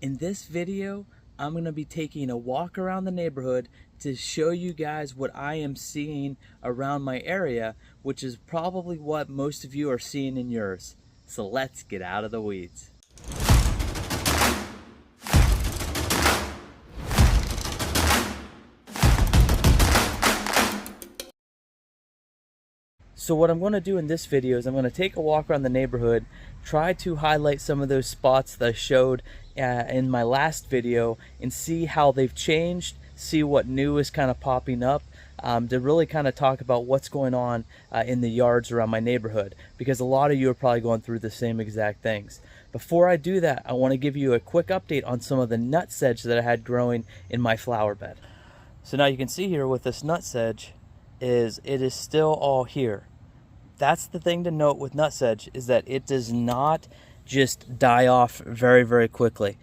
In this video, I'm going to be taking a walk around the neighborhood to show you guys what I am seeing around my area, which is probably what most of you are seeing in yours. So let's get out of the weeds. So what I'm going to do in this video is I'm going to take a walk around the neighborhood, try to highlight some of those spots that I showed in my last video and see how they've changed, see what new is kind of popping up, to really kind of talk about what's going on in the yards around my neighborhood, because a lot of you are probably going through the same exact things. Before I do that, I want to give you a quick update on some of the nutsedge that I had growing in my flower bed. So now you can see here with this nutsedge it is still all here. That's the thing to note with nutsedge, is that it does not just die off very, very quickly.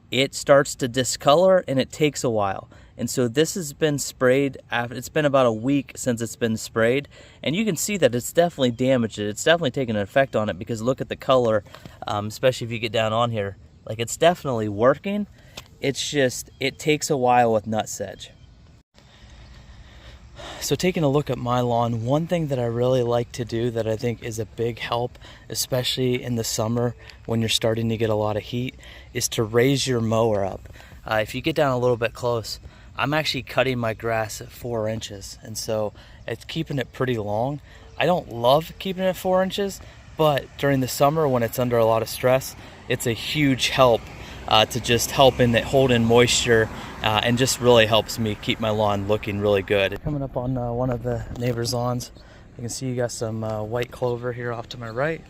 It starts to discolor and it takes a while. And so this has been sprayed, it's been about a week since it's been sprayed, and you can see that it's definitely damaged it. It's definitely taken an effect on it, because look at the color, especially if you get down on here. Like, it's definitely working. It's just, it takes a while with nutsedge. So taking a look at my lawn, one thing that I really like to do that I think is a big help, especially in the summer when you're starting to get a lot of heat, is to raise your mower up. If you get down a little bit close, I'm actually cutting my grass at 4 inches, and so it's keeping it pretty long. I don't love keeping it at 4 inches, but during the summer when it's under a lot of stress, it's a huge help to just help in that hold in moisture, and just really helps me keep my lawn looking really good. Coming up on one of the neighbors' lawns, you can see you got some white clover here off to my right.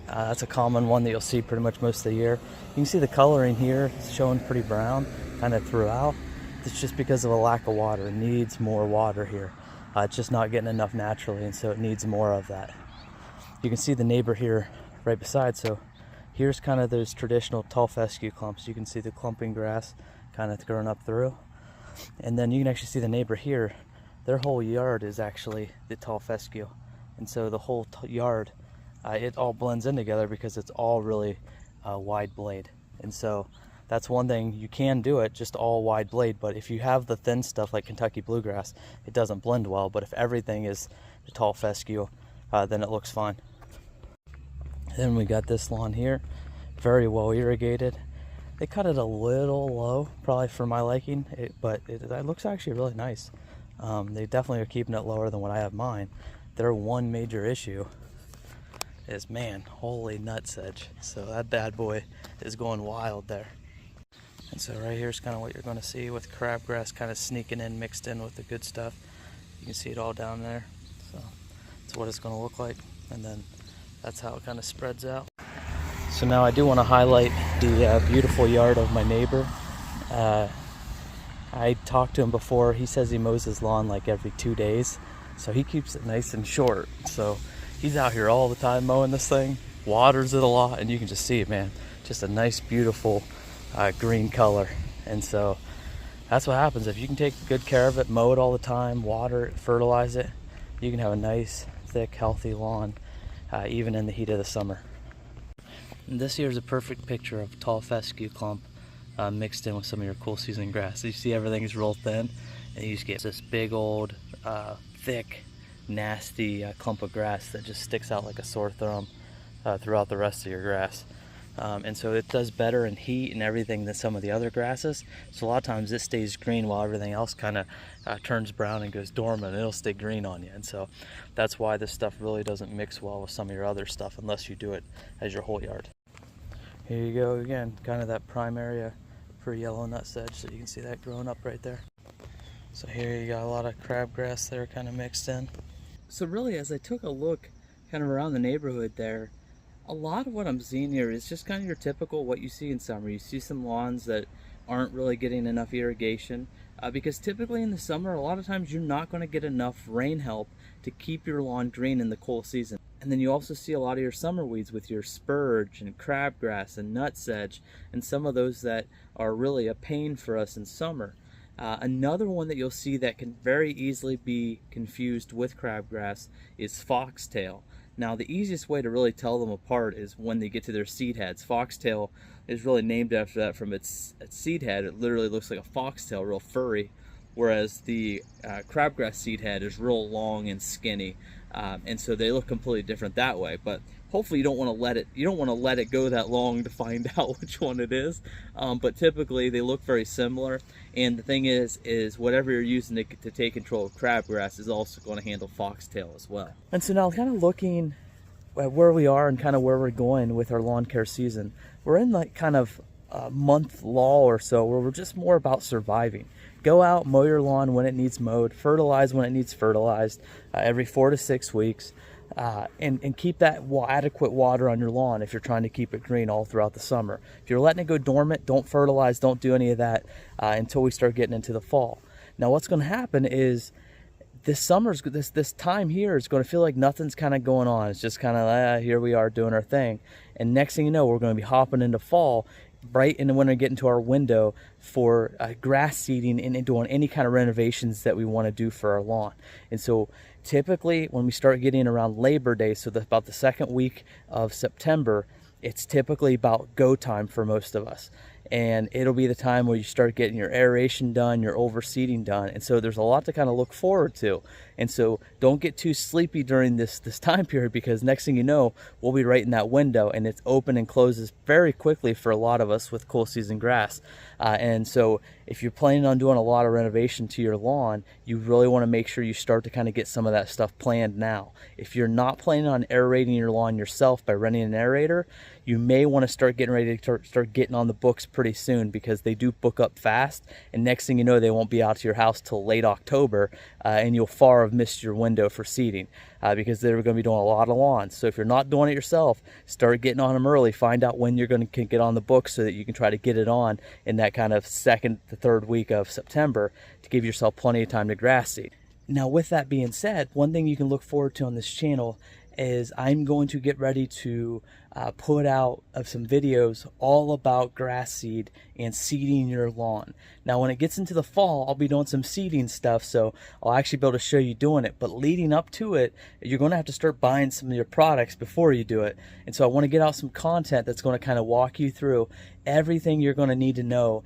That's a common one that you'll see pretty much most of the year. You can see the coloring here, it's showing pretty brown kind of throughout. It's just because of a lack of water. It needs more water here. It's just not getting enough naturally, and so it needs more of that. You can see the neighbor here right beside, so here's kind of those traditional tall fescue clumps. You can see the clumping grass kind of growing up through. And then you can actually see the neighbor here. Their whole yard is actually the tall fescue. And so the whole yard, it all blends in together because it's all really wide blade. And so that's one thing, you can do it just all wide blade, but if you have the thin stuff like Kentucky bluegrass, it doesn't blend well. But if everything is the tall fescue, then it looks fine. Then we got this lawn here, very well irrigated. They cut it a little low, probably for my liking, but it looks actually really nice. They definitely are keeping it lower than what I have mine. Their one major issue is, man, holy nutsedge. So that bad boy is going wild there. And so right here is kind of what you're going to see with crabgrass kind of sneaking in, mixed in with the good stuff. You can see it all down there. So that's what it's going to look like. And then that's how it kind of spreads out. So now I do want to highlight the beautiful yard of my neighbor. I talked to him before. He says he mows his lawn like every 2 days, so he keeps it nice and short. So he's out here all the time mowing this thing, waters it a lot, and you can just see it, man. Just a nice, beautiful green color. And so that's what happens. If you can take good care of it, mow it all the time, water it, fertilize it, you can have a nice, thick, healthy lawn, even in the heat of the summer. And this here is a perfect picture of tall fescue clump mixed in with some of your cool season grass. So you see everything is real thin, and you just get this big old, thick, nasty clump of grass that just sticks out like a sore thumb throughout the rest of your grass. And so it does better in heat and everything than some of the other grasses. So a lot of times it stays green while everything else kind of turns brown and goes dormant. It'll stay green on you. And so that's why this stuff really doesn't mix well with some of your other stuff unless you do it as your whole yard. Here you go again, kind of that prime area for yellow nutsedge. So you can see that growing up right there. So here you got a lot of crabgrass there kind of mixed in. So really, as I took a look kind of around the neighborhood there, a lot of what I'm seeing here is just kind of your typical what you see in summer. You see some lawns that aren't really getting enough irrigation because typically in the summer, a lot of times you're not going to get enough rain help to keep your lawn green in the cool season. And then you also see a lot of your summer weeds with your spurge and crabgrass and nutsedge and some of those that are really a pain for us in summer. Another one that you'll see that can very easily be confused with crabgrass is foxtail. Now the easiest way to really tell them apart is when they get to their seed heads. Foxtail is really named after that from its seed head. It literally looks like a foxtail, real furry, whereas the crabgrass seed head is real long and skinny, and so they look completely different that way. But hopefully you don't want to let it go that long to find out which one it is. But typically they look very similar. And the thing is whatever you're using to take control of crabgrass is also going to handle foxtail as well. And so now, kind of looking at where we are and kind of where we're going with our lawn care season, we're in like kind of a month lull or so where we're just more about surviving. Go out, mow your lawn when it needs mowed, fertilize when it needs fertilized, every 4 to 6 weeks. And keep that adequate water on your lawn if you're trying to keep it green all throughout the summer. If you're letting it go dormant, don't fertilize, don't do any of that until we start getting into the fall. Now what's going to happen is this time here is going to feel like nothing's kind of going on. It's just kind of here we are doing our thing, and next thing you know, we're going to be hopping into fall right in the winter, get into our window for grass seeding and doing any kind of renovations that we want to do for our lawn. And so typically when we start getting around Labor Day, so about the second week of September, it's typically about go time for most of us. And it'll be the time where you start getting your aeration done, your overseeding done. And so there's a lot to kind of look forward to. And so don't get too sleepy during this time period, because next thing you know, we'll be right in that window, and it's open and closes very quickly for a lot of us with cool season grass. And so if you're planning on doing a lot of renovation to your lawn, you really want to make sure you start to kind of get some of that stuff planned now. If you're not planning on aerating your lawn yourself by renting an aerator, you may want to start getting ready to start getting on the books pretty soon, because they do book up fast, and next thing you know, they won't be out to your house till late October, and you'll far have missed your window for seeding, because they're going to be doing a lot of lawns. So if you're not doing it yourself, start getting on them early. Find out when you're going to get on the books so that you can try to get it on in that kind of second to third week of September to give yourself plenty of time to grass seed. Now, with that being said, one thing you can look forward to on this channel is I'm going to get ready to put out some videos all about grass seed and seeding your lawn. Now when it gets into the fall, I'll be doing some seeding stuff, so I'll actually be able to show you doing it. But leading up to it, you're going to have to start buying some of your products before you do it. And so I want to get out some content that's going to kind of walk you through everything you're going to need to know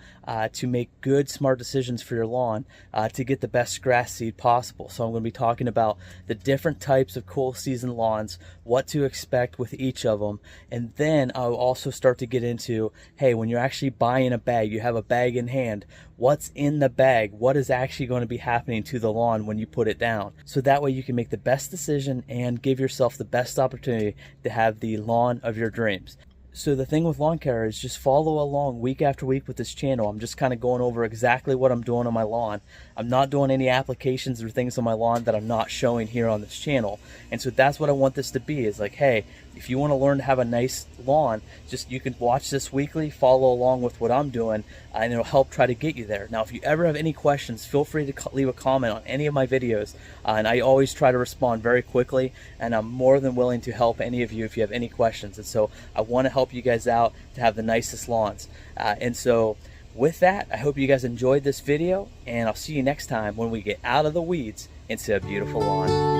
to make good, smart decisions for your lawn to get the best grass seed possible. So I'm going to be talking about the different types of cool season lawns, what to expect with each of them, and then I'll also start to get into, hey, when you're actually buying a bag, you have a bag in hand, what's in the bag, what is actually going to be happening to the lawn when you put it down, so that way you can make the best decision and give yourself the best opportunity to have the lawn of your dreams. So the thing with lawn care is just follow along week after week with this channel. I'm just kind of going over exactly what I'm doing on my lawn. I'm not doing any applications or things on my lawn that I'm not showing here on this channel. And so that's what I want this to be, is like, hey, if you want to learn to have a nice lawn, just you can watch this weekly, follow along with what I'm doing, and it'll help try to get you there. Now, if you ever have any questions, feel free to leave a comment on any of my videos, and I always try to respond very quickly, and I'm more than willing to help any of you if you have any questions. And so I want to help you guys out to have the nicest lawns. And so with that, I hope you guys enjoyed this video, and I'll see you next time when we get out of the weeds into a beautiful lawn.